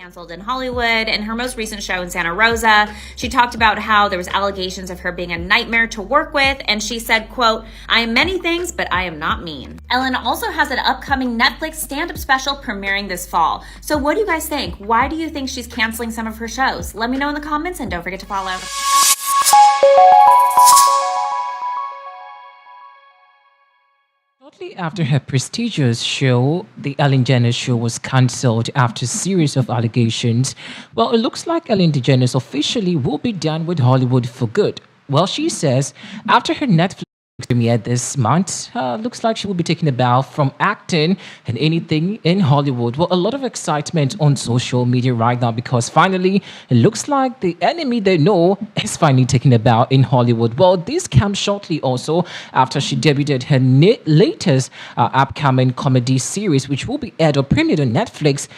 canceled in Hollywood. In her most recent show in Santa Rosa, she talked about how there was allegations of her being a nightmare to work with, and she said, quote, "I am many things, but I am not mean." Ellen also has an upcoming Netflix stand-up special premiering this fall. So what do you guys think? Why do you think she's canceling some of her shows? Let me know in the comments, and don't forget to follow. Shortly after her prestigious show, the Ellen DeGeneres show was cancelled after a series of allegations. Well, it looks like Ellen DeGeneres officially will be done with Hollywood for good. Well, she says after her Netflix premiere this month, looks like she will be taking a bow from acting and anything in Hollywood. Well, a lot of excitement on social media right now because finally it looks like the enemy they know is finally taking a bow in Hollywood. Well, this comes shortly also after she debuted her latest upcoming comedy series, which will be aired or premiered on Netflix.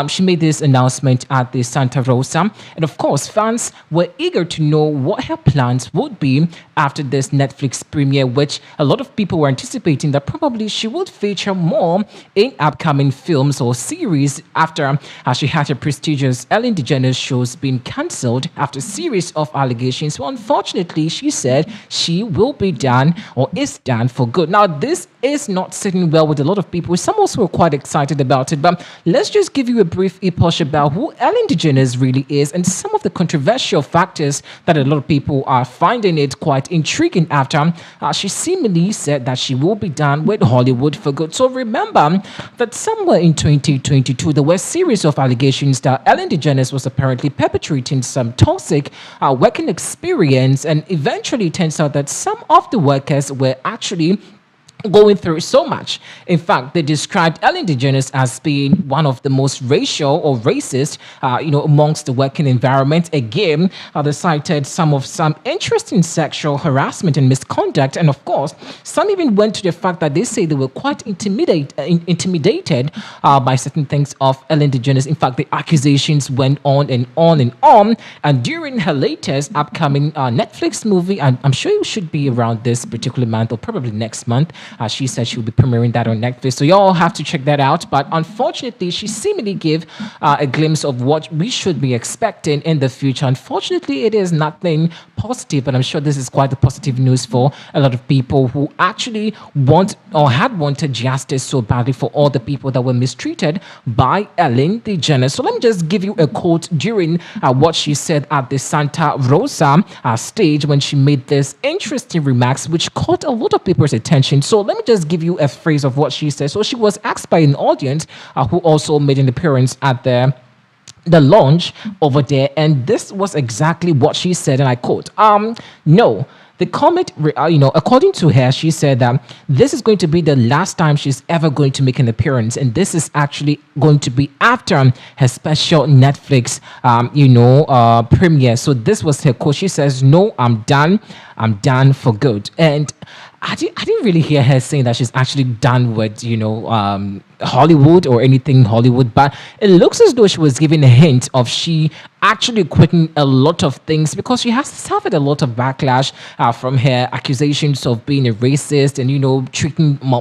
She made this announcement at the Santa Rosa. And of course, fans were eager to know what her plans would be after this Netflix premiere, which a lot of people were anticipating that probably she would feature more in upcoming films or series after she had her prestigious Ellen DeGeneres shows being cancelled after a series of allegations. Well, unfortunately, she said she will be done or is done for good. Now, this is not sitting well with a lot of people. Some also were quite excited about it, but let's just give you a brief epoch about who Ellen DeGeneres really is and some of the controversial factors that a lot of people are finding it quite intriguing after she seemingly said that she will be done with Hollywood for good. So remember that somewhere in 2022, there were a series of allegations that Ellen DeGeneres was apparently perpetrating some toxic working experience, and eventually it turns out that some of the workers were actually going through so much. In fact, they described Ellen DeGeneres as being one of the most racial or racist, amongst the working environment. Again, they cited some interesting sexual harassment and misconduct. And of course, some even went to the fact that they say they were quite intimidated by certain things of Ellen DeGeneres. In fact, the accusations went on and on and on. And during her latest upcoming Netflix movie, and I'm sure it should be around this particular month or probably next month, she said she will be premiering that on Netflix. So you all have to check that out. But unfortunately, she seemingly gave a glimpse of what we should be expecting in the future. Unfortunately, it is nothing positive, but I'm sure this is quite the positive news for a lot of people who actually want or had wanted justice so badly for all the people that were mistreated by Ellen DeGeneres. So let me just give you a quote during what she said at the Santa Rosa stage when she made this interesting remarks, which caught a lot of people's attention. So let me just give you a phrase of what she said. So she was asked by an audience who also made an appearance at the launch over there, and this was exactly what she said, and I quote, no. The comment, according to her, she said that this is going to be the last time she's ever going to make an appearance, and this is actually going to be after her special Netflix, premiere. So this was her quote. She says, "No, I'm done. I'm done for good." And I didn't really hear her saying that she's actually done with, Hollywood or anything Hollywood, but it looks as though she was giving a hint of she actually quitting a lot of things because she has suffered a lot of backlash from her accusations of being a racist and,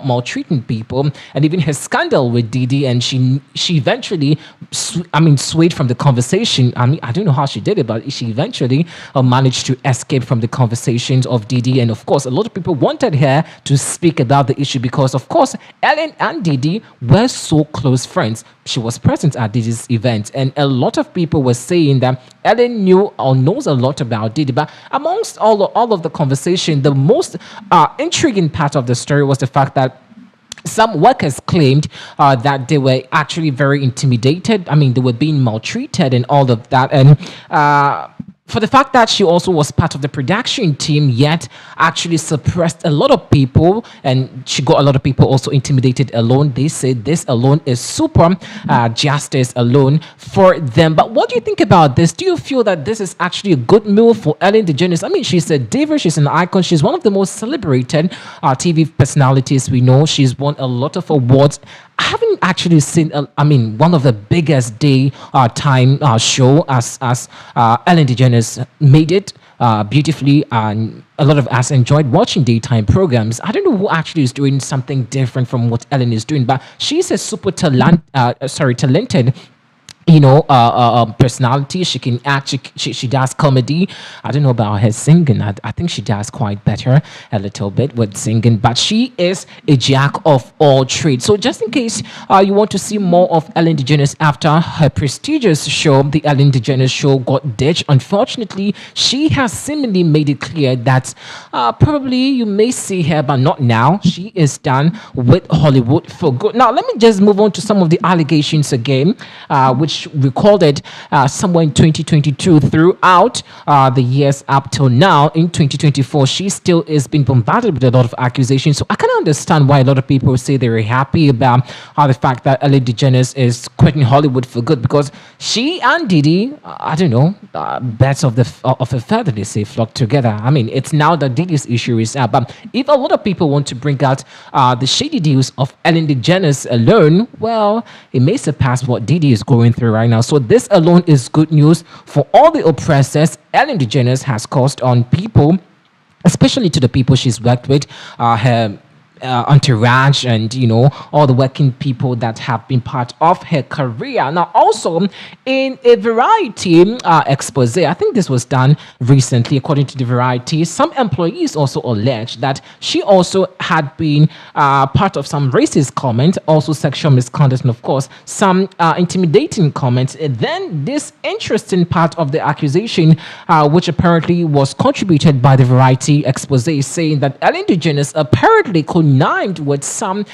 maltreating people, and even her scandal with Diddy. And she eventually, swayed from the conversation. I don't know how she did it, but she eventually managed to escape from the conversations of Diddy. And of course, a lot of people wanted her to speak about the issue because, of course, Ellen and Diddy were so close friends. She was present at Diddy's event, and a lot of people were saying that Ellen knew or knows a lot about Diddy. But amongst all of the conversation, the most intriguing part of the story was the fact that some workers claimed that they were actually very intimidated. They were being maltreated and all of that. And for the fact that she also was part of the production team, yet actually suppressed a lot of people, and she got a lot of people also intimidated alone. They say this alone is super justice alone for them. But what do you think about this? Do you feel that this is actually a good move for Ellen DeGeneres? She's a diva, she's an icon, she's one of the most celebrated TV personalities we know. She's won a lot of awards. I haven't actually seen, one of the biggest daytime show as Ellen DeGeneres made it beautifully, and a lot of us enjoyed watching daytime programs. I don't know who actually is doing something different from what Ellen is doing, but she's a super talented personality. She can act. She does comedy. I don't know about her singing. I think she does quite better a little bit with singing, but she is a jack of all trades. So just in case you want to see more of Ellen DeGeneres after her prestigious show, the Ellen DeGeneres show got ditched. Unfortunately, she has seemingly made it clear that probably you may see her, but not now. She is done with Hollywood for good. Now, let me just move on to some of the allegations again, which recorded somewhere in 2022 throughout the years up till now. In 2024, she still is being bombarded with a lot of accusations. So I can understand why a lot of people say they're happy about the fact that Ellen DeGeneres is quitting Hollywood for good, because she and Diddy, I don't know, birds of a feather, they say, flock together. I mean, it's now that Diddy's issue is up. But if a lot of people want to bring out the shady deals of Ellen DeGeneres alone, well, it may surpass what Diddy is going through right now. So this alone is good news for all the oppressors Ellen DeGeneres has caused on people, especially to the people she's worked with, her entourage, and all the working people that have been part of her career. Now, also in a Variety expose, I think this was done recently, according to the Variety, some employees also alleged that she also had been part of some racist comments, also sexual misconduct, and of course some intimidating comments. And then this interesting part of the accusation, which apparently was contributed by the Variety expose, saying that Ellen DeGeneres apparently connived with some,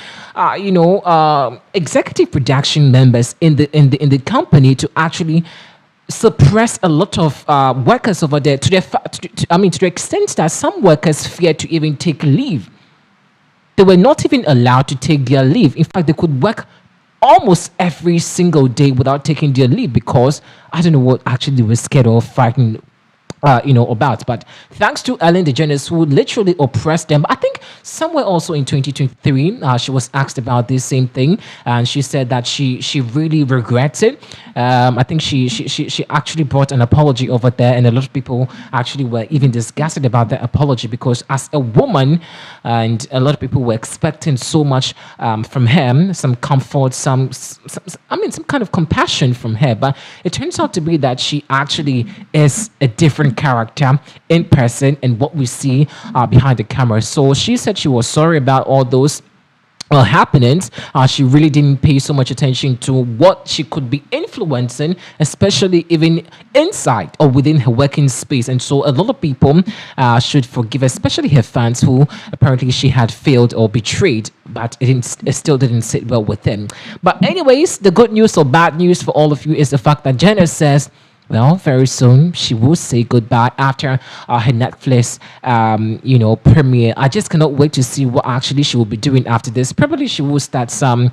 executive production members in the company to actually suppress a lot of workers over there to the extent that some workers feared to even take leave. They were not even allowed to take their leave. In fact, they could work almost every single day without taking their leave, because I don't know what actually they were scared or frightened about. But thanks to Ellen DeGeneres, who literally oppressed them. I think somewhere also in 2023, she was asked about this same thing, and she said that she really regrets it. I think she actually brought an apology over there, and a lot of people actually were even disgusted about that apology, because as a woman, and a lot of people were expecting so much from her, some comfort, some kind of compassion from her. But it turns out to be that she actually is a different character in person and what we see behind the camera. So she said she was sorry about all those happenings. She really didn't pay so much attention to what she could be influencing, especially even inside or within her working space. And so a lot of people should forgive, especially her fans, who apparently she had failed or betrayed, but it still didn't sit well with them. But anyways, the good news or bad news for all of you is the fact that Jenna says, well, very soon she will say goodbye after her Netflix, premiere. I just cannot wait to see what actually she will be doing after this. Probably she will start some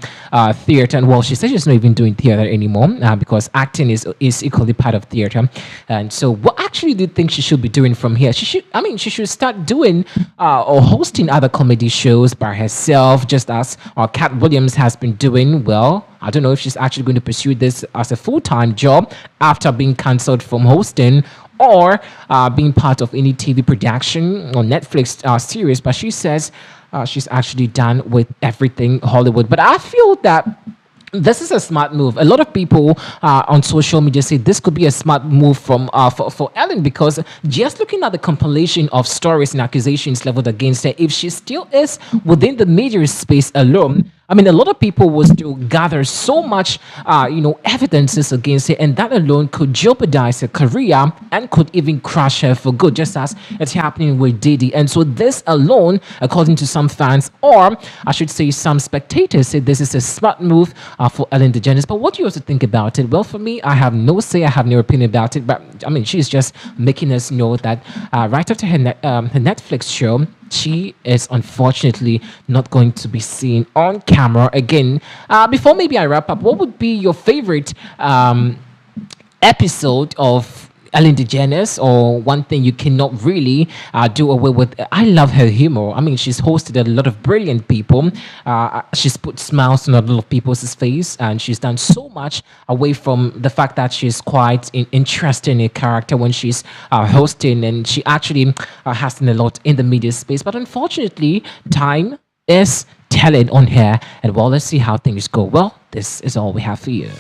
theater. And well, she says she's not even doing theater anymore because acting is equally part of theater. And so, what actually do you think she should be doing from here? She should start doing or hosting other comedy shows by herself, just as Cat Williams has been doing. Well, I don't know if she's actually going to pursue this as a full-time job after being cancelled from hosting or being part of any TV production or Netflix series. But she says she's actually done with everything Hollywood. But I feel that this is a smart move. A lot of people on social media say this could be a smart move for Ellen, because just looking at the compilation of stories and accusations leveled against her, if she still is within the media space alone, I mean, a lot of people will still gather so much, evidences against her, and that alone could jeopardize her career and could even crush her for good, just as it's happening with Diddy. And so this alone, according to some fans, or I should say some spectators, say this is a smart move for Ellen DeGeneres. But what do you also think about it? Well, for me, I have no say, I have no opinion about it. But I mean, she's just making us know that right after her Netflix show, she is unfortunately not going to be seen on camera again. Before maybe I wrap up, what would be your favorite episode of Ellen DeGeneres, or one thing you cannot really do away with? I love her humor. I mean, she's hosted a lot of brilliant people. She's put smiles on a lot of people's face, and she's done so much away from the fact that she's quite interesting a character when she's hosting, and she actually has done a lot in the media space. But unfortunately, time is telling on her, and well, let's see how things go. Well, this is all we have for you.